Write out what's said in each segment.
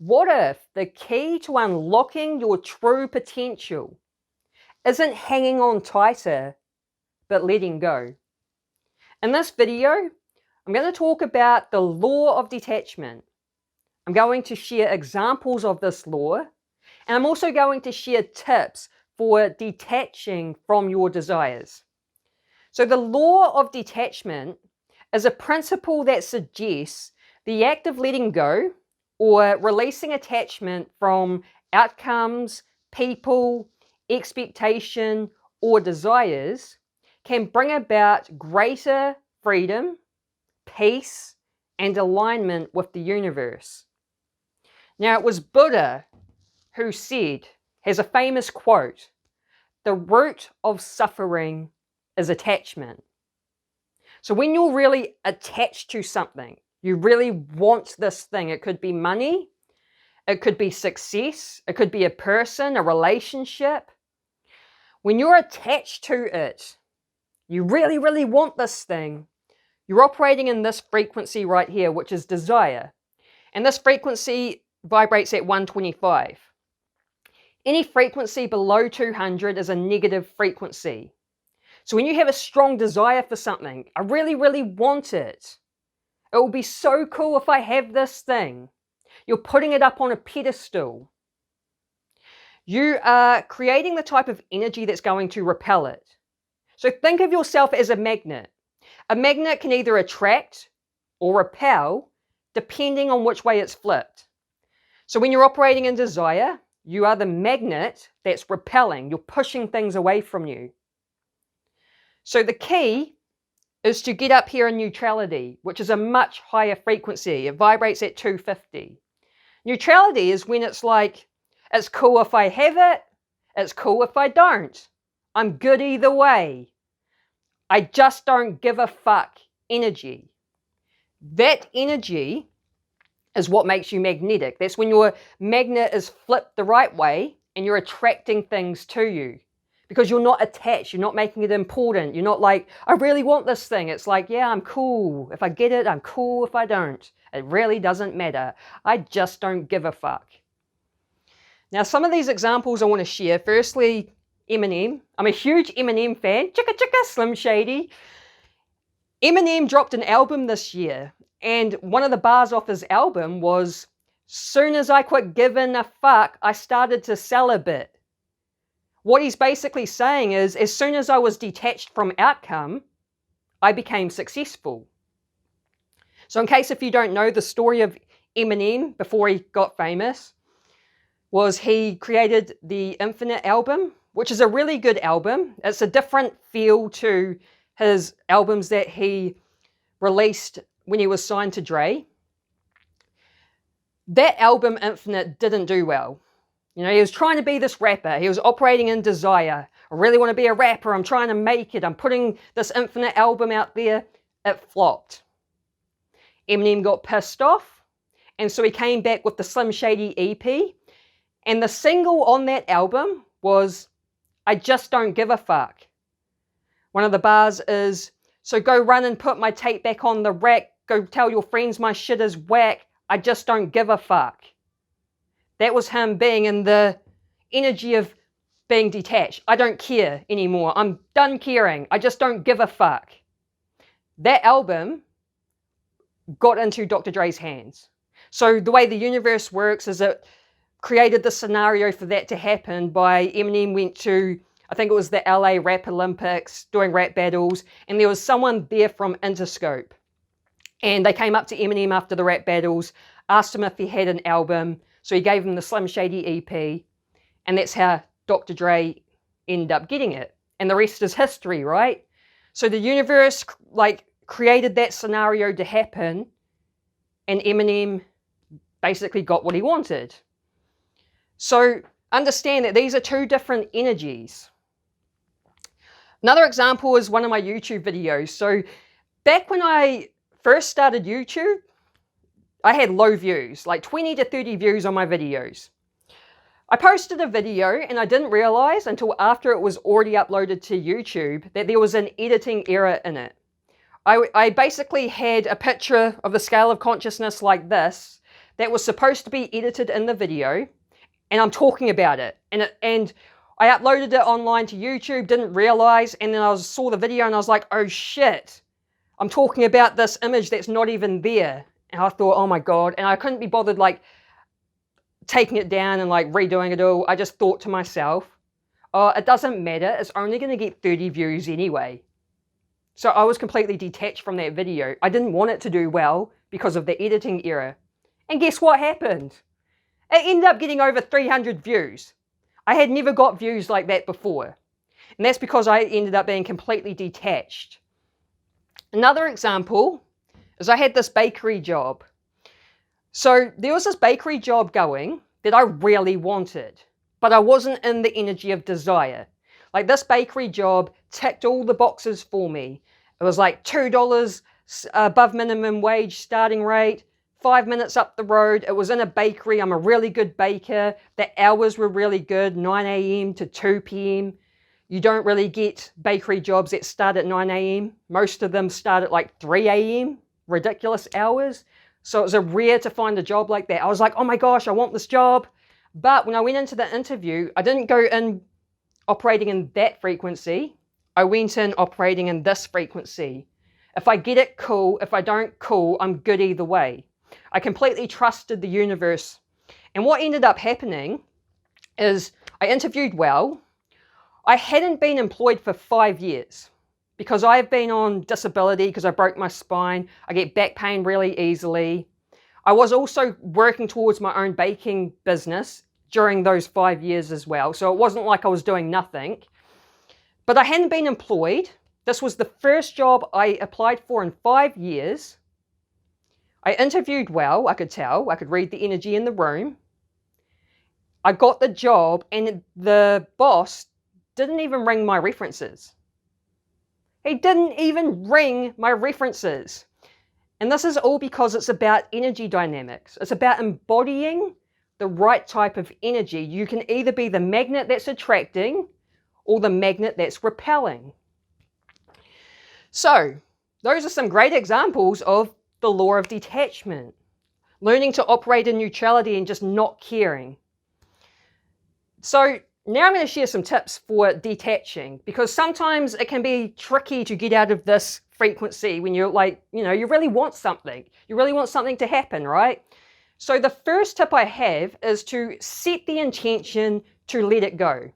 What if the key to unlocking your true potential isn't hanging on tighter, but letting go? In this video, I'm going to talk about the law of detachment. I'm going to share examples of this law, and I'm also going to share tips for detaching from your desires. So the law of detachment is a principle that suggests the act of letting go or releasing attachment from outcomes, people, expectation, or desires can bring about greater freedom, peace, and alignment with the universe. Now, it was Buddha who said, has a famous quote, "The root of suffering is attachment." So when you're really attached to something, you really want this thing. It could be money, it could be success, it could be a person, a relationship. When you're attached to it, you really, really want this thing. You're operating in this frequency right here, which is desire. And this frequency vibrates at 125. Any frequency below 200 is a negative frequency. So when you have a strong desire for something, I really, really want it. It will be so cool if I have this thing. You're putting it up on a pedestal. You are creating the type of energy that's going to repel it. So think of yourself as a magnet. A magnet can either attract or repel depending on which way it's flipped. So when you're operating in desire, you are the magnet that's repelling. You're pushing things away from you. So the key is to get up here in neutrality, which is a much higher frequency. It vibrates at 250. Neutrality is when it's like, it's cool if I have it, it's cool if I don't. I'm good either way. I just don't give a fuck energy. That energy is what makes you magnetic. That's when your magnet is flipped the right way and you're attracting things to you. Because you're not attached, you're not making it important. You're not like, I really want this thing. It's like, yeah, I'm cool. If I get it, I'm cool if I don't. It really doesn't matter. I just don't give a fuck. Now, some of these examples I want to share. Firstly, Eminem. I'm a huge Eminem fan. Chicka chicka, Slim Shady. Eminem dropped an album this year, and one of the bars off his album was, "Soon as I quit giving a fuck, I started to sell a bit." What he's basically saying is, as soon as I was detached from outcome, I became successful. So in case if you don't know, the story of Eminem before he got famous was he created the Infinite album, which is a really good album. It's a different feel to his albums that he released when he was signed to Dre. That album, Infinite, didn't do well. You know, he was trying to be this rapper. He was operating in desire. I really want to be a rapper. I'm trying to make it. I'm putting this Infinite album out there. It flopped. Eminem got pissed off, and so he came back with the Slim Shady EP. And the single on that album was, "I just don't give a fuck." One of the bars is, "So go run and put my tape back on the rack. Go tell your friends my shit is whack. I just don't give a fuck." That was him being in the energy of being detached. I don't care anymore. I'm done caring. I just don't give a fuck. That album got into Dr. Dre's hands. So the way the universe works is it created the scenario for that to happen by Eminem went to, I think it was the LA Rap Olympics, doing rap battles, and there was someone there from Interscope. And they came up to Eminem after the rap battles, asked him if he had an album, so he gave him the Slim Shady EP, and that's how Dr. Dre ended up getting it. And the rest is history, right? So the universe created that scenario to happen, and Eminem basically got what he wanted. So understand that these are two different energies. Another example is one of my YouTube videos. So back when I first started YouTube, I had low views, like 20 to 30 views on my videos. I posted a video and I didn't realize until after it was already uploaded to YouTube that there was an editing error in it. I basically had a picture of the scale of consciousness like this that was supposed to be edited in the video, and I'm talking about it. And I uploaded it online to YouTube, didn't realize, and then I saw the video and I was like, oh shit, I'm talking about this image that's not even there. And I thought, oh my God, and I couldn't be bothered like taking it down and like redoing it all. I just thought to myself, oh, it doesn't matter, it's only going to get 30 views anyway. So I was completely detached from that video. I didn't want it to do well because of the editing error. And guess what happened? It ended up getting over 300 views. I had never got views like that before. And that's because I ended up being completely detached. Another example is I had this bakery job. So there was this bakery job going that I really wanted, but I wasn't in the energy of desire. Like this bakery job ticked all the boxes for me. It was like $2 above minimum wage starting rate, 5 minutes up the road. It was in a bakery. I'm a really good baker. The hours were really good, 9 a.m. to 2 p.m. You don't really get bakery jobs that start at 9 a.m. Most of them start at like 3 a.m. Ridiculous hours. So it was rare to find a job like that. I was like, oh my gosh, I want this job. But when I went into the interview, I didn't go in operating in that frequency. I went in operating in this frequency. If I get it, cool. If I don't, cool. I'm good either way. I completely trusted the universe. And what ended up happening is I interviewed well. I hadn't been employed for 5 years because I've been on disability because I broke my spine. I get back pain really easily. I was also working towards my own baking business during those 5 years as well. So it wasn't like I was doing nothing. But I hadn't been employed. This was the first job I applied for in 5 years. I interviewed well, I could tell. I could read the energy in the room. I got the job and the boss didn't even ring my references. He didn't even ring my references. And this is all because it's about energy dynamics. It's about embodying the right type of energy. You can either be the magnet that's attracting or the magnet that's repelling. So, those are some great examples of the law of detachment. Learning to operate in neutrality and just not caring. So, now I'm going to share some tips for detaching, because sometimes it can be tricky to get out of this frequency when you're like, you really want something. You really want something to happen, right? So the first tip I have is to set the intention to let it go.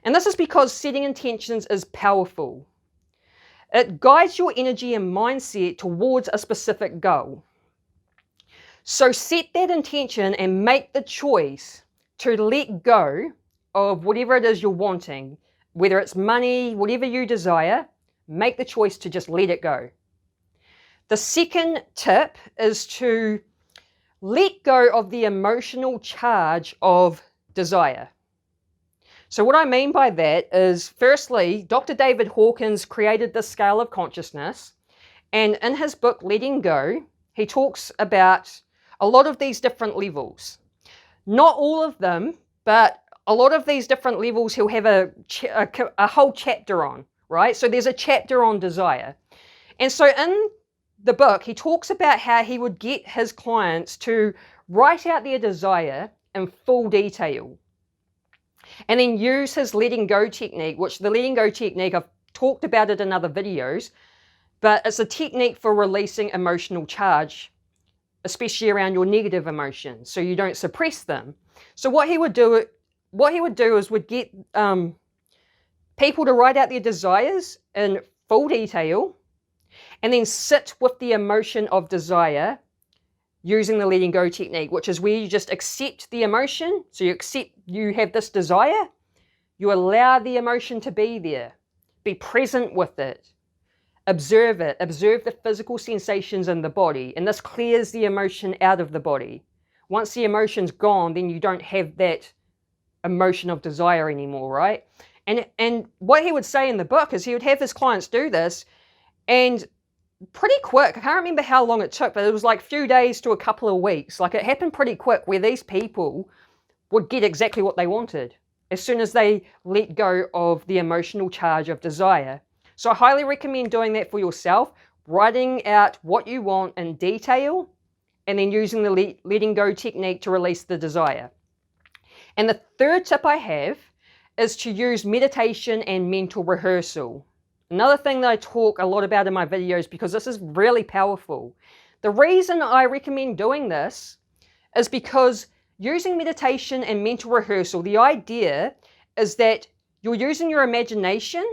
And this is because setting intentions is powerful. It guides your energy and mindset towards a specific goal. So set that intention and make the choice to let go of whatever it is you're wanting, whether it's money, whatever you desire, make the choice to just let it go. The second tip is to let go of the emotional charge of desire. So what I mean by that is, firstly, Dr. David Hawkins created this scale of consciousness, and in his book, Letting Go, he talks about a lot of these different levels. Not all of them, but a lot of these different levels he'll have a whole chapter on, right? So there's a chapter on desire. And so in the book, he talks about how he would get his clients to write out their desire in full detail. And then use his letting go technique, which the letting go technique, I've talked about it in other videos, but it's a technique for releasing emotional charge, especially around your negative emotions, so you don't suppress them. So what he would do is would get people to write out their desires in full detail, and then sit with the emotion of desire using the letting go technique, which is where you just accept the emotion. So you accept you have this desire, you allow the emotion to be there, be present with it, observe the physical sensations in the body, and this clears the emotion out of the body. Once the emotion's gone, then you don't have that emotion of desire anymore, right? And what he would say in the book is he would have his clients do this, and pretty quick, I can't remember how long it took, but it was like a few days to a couple of weeks. Like it happened pretty quick where these people would get exactly what they wanted as soon as they let go of the emotional charge of desire. So I highly recommend doing that for yourself, writing out what you want in detail, and then using the letting go technique to release the desire. And the third tip I have is to use meditation and mental rehearsal. Another thing that I talk a lot about in my videos, because this is really powerful. The reason I recommend doing this is because using meditation and mental rehearsal, the idea is that you're using your imagination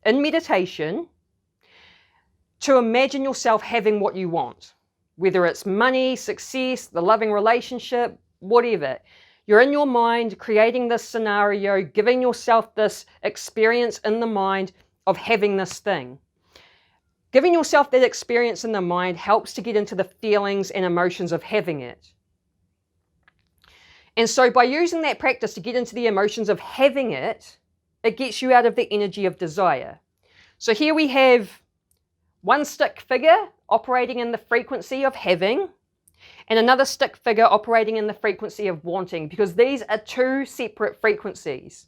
in meditation to imagine yourself having what you want, whether it's money, success, the loving relationship, whatever. You're in your mind creating this scenario, giving yourself this experience in the mind of having this thing. Giving yourself that experience in the mind helps to get into the feelings and emotions of having it. And so by using that practice to get into the emotions of having it, it gets you out of the energy of desire. So here we have one stick figure operating in the frequency of having, and another stick figure operating in the frequency of wanting, because these are two separate frequencies.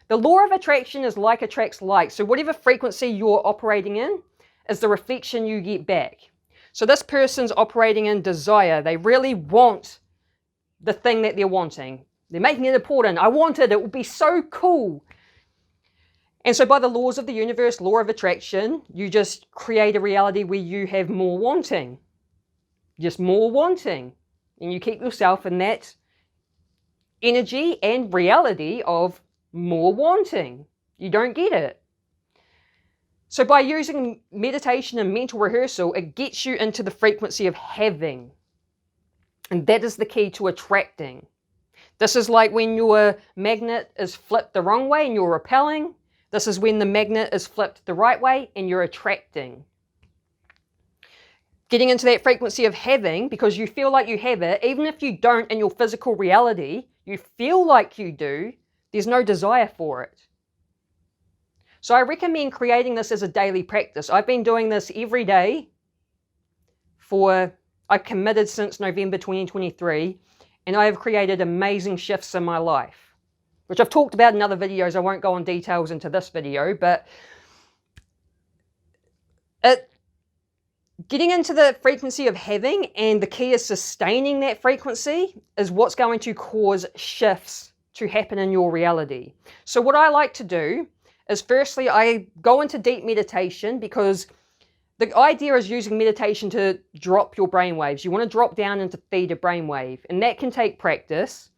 The law of attraction is like attracts like. So whatever frequency you're operating in is the reflection you get back. So this person's operating in desire. They really want the thing that they're wanting. They're making it important. I want it. It will be so cool. And so by the laws of the universe, law of attraction, you just create a reality where you have more wanting. Just more wanting. And you keep yourself in that energy and reality of more wanting. You don't get it. So by using meditation and mental rehearsal, it gets you into the frequency of having. And that is the key to attracting. This is like when your magnet is flipped the wrong way and you're repelling. This is when the magnet is flipped the right way and you're attracting. Getting into that frequency of having, because you feel like you have it, even if you don't in your physical reality, you feel like you do, there's no desire for it. So I recommend creating this as a daily practice. I've been doing this every day I've committed since November 2023, and I have created amazing shifts in my life, which I've talked about in other videos. I won't go on details into this video, but getting into the frequency of having, and the key is sustaining that frequency, is what's going to cause shifts to happen in your reality. So what I like to do is, firstly, I go into deep meditation, because the idea is using meditation to drop your brainwaves. You want to drop down into theta brainwave, and that can take practice.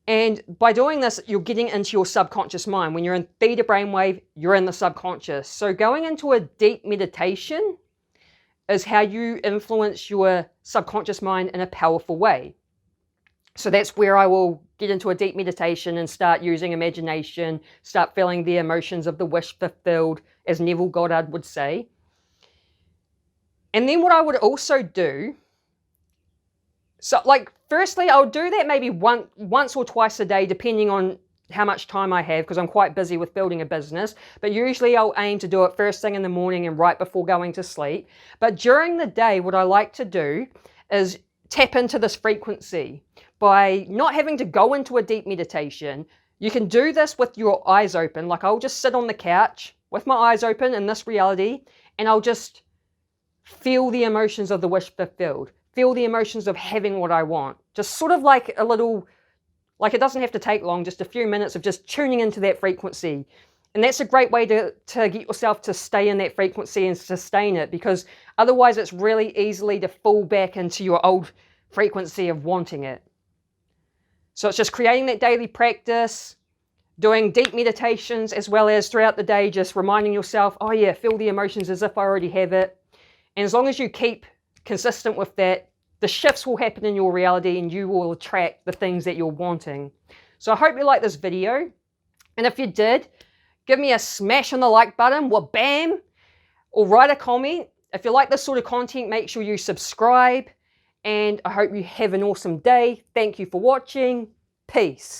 And by doing this, you're getting into your subconscious mind. When you're in theta brainwave, you're in the subconscious. So going into a deep meditation is how you influence your subconscious mind in a powerful way. So that's where I will get into a deep meditation and start using imagination, start feeling the emotions of the wish fulfilled, as Neville Goddard would say. And then what I would also do, so like firstly, I'll do that maybe once or twice a day, depending on how much time I have, because I'm quite busy with building a business. But usually I'll aim to do it first thing in the morning and right before going to sleep. But during the day, what I like to do is tap into this frequency by not having to go into a deep meditation. You can do this with your eyes open. Like I'll just sit on the couch with my eyes open in this reality, and I'll just feel the emotions of the wish fulfilled. Feel the emotions of having what I want. Just sort of like a little, like it doesn't have to take long, just a few minutes of just tuning into that frequency. And that's a great way to get yourself to stay in that frequency and sustain it, because otherwise it's really easily to fall back into your old frequency of wanting it. So it's just creating that daily practice, doing deep meditations, as well as throughout the day, just reminding yourself, oh yeah, feel the emotions as if I already have it. And as long as you keep consistent with that, the shifts will happen in your reality and you will attract the things that you're wanting. So I hope you liked this video. And if you did, give me a smash on the like button, bam, or write a comment. If you like this sort of content, make sure you subscribe. And I hope you have an awesome day. Thank you for watching. Peace.